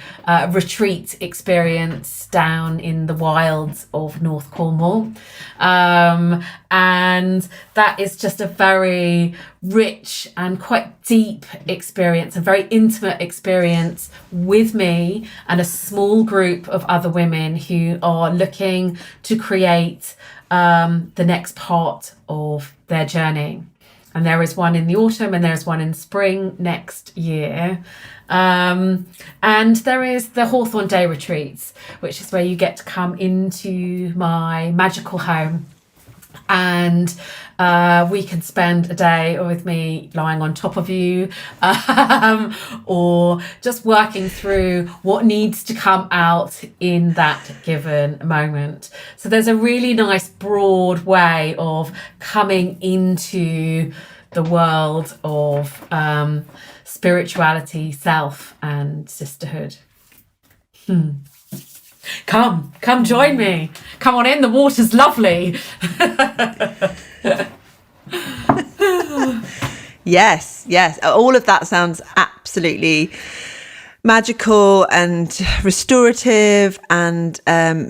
B: retreat experience down in the wilds of North Cornwall. And that is just a very rich and quite deep experience, a very intimate experience with me and a small group of other women who are looking to create the next part of their journey. And there is one in the autumn and there's one in spring next year. And there is the Hawthorne Day Retreats, which is where you get to come into my magical home. And we can spend a day with me lying on top of you, or just working through what needs to come out in that given moment. So there's a really nice broad way of coming into the world of spirituality, self, and sisterhood. Come join me. Come on in, the water's lovely.
A: Yes. All of that sounds absolutely magical and restorative and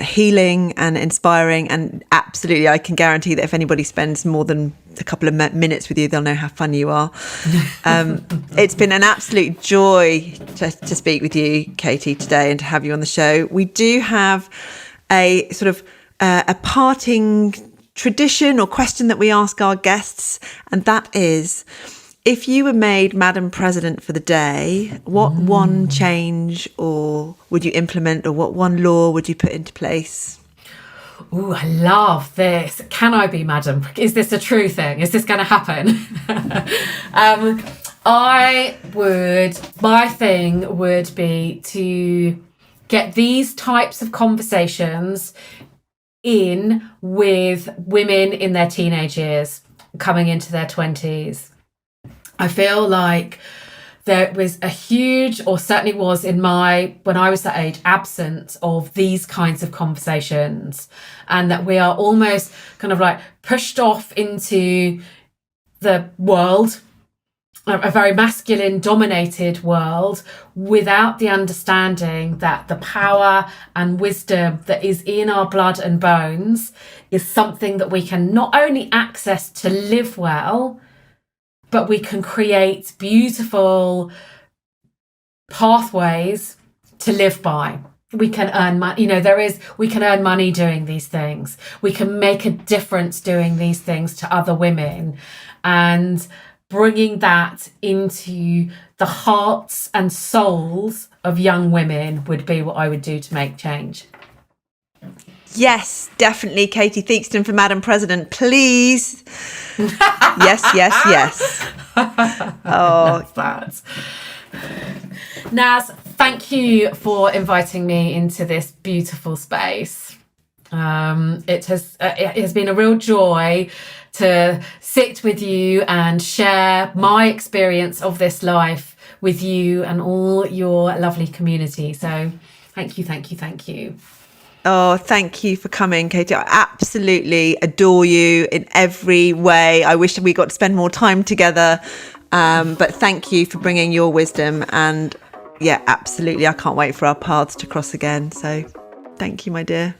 A: healing and inspiring. And absolutely, I can guarantee that if anybody spends more than a couple of minutes with you, they'll know how fun you are. It's been an absolute joy to speak with you, Katy, today, and to have you on the show. We do have a sort of a parting tradition or question that we ask our guests, and that is, if you were made Madam President for the day, what one change or would you implement, or what one law would you put into place?
B: Ooh, I love this. Can I be Madam? Is this a true thing? Is this going to happen? My thing would be to get these types of conversations in with women in their teenage years, coming into their 20s. I feel like there was a huge, or certainly was when I was that age, absence of these kinds of conversations, and that we are almost kind of like pushed off into the world, a very masculine dominated world, without the understanding that the power and wisdom that is in our blood and bones is something that we can not only access to live well, but we can create beautiful pathways to live by. We can earn money, we can earn money doing these things. We can make a difference doing these things to other women, and bringing that into the hearts and souls of young women would be what I would do to make change.
A: Yes, definitely. Katy Theakston for Madam President, please. Yes. Oh,
B: that. Naz, thank you for inviting me into this beautiful space. It has been a real joy to sit with you and share my experience of this life with you and all your lovely community. So thank you.
A: Oh, thank you for coming, Katy. I absolutely adore you in every way. I wish we got to spend more time together. But thank you for bringing your wisdom. And yeah, absolutely. I can't wait for our paths to cross again. So thank you, my dear.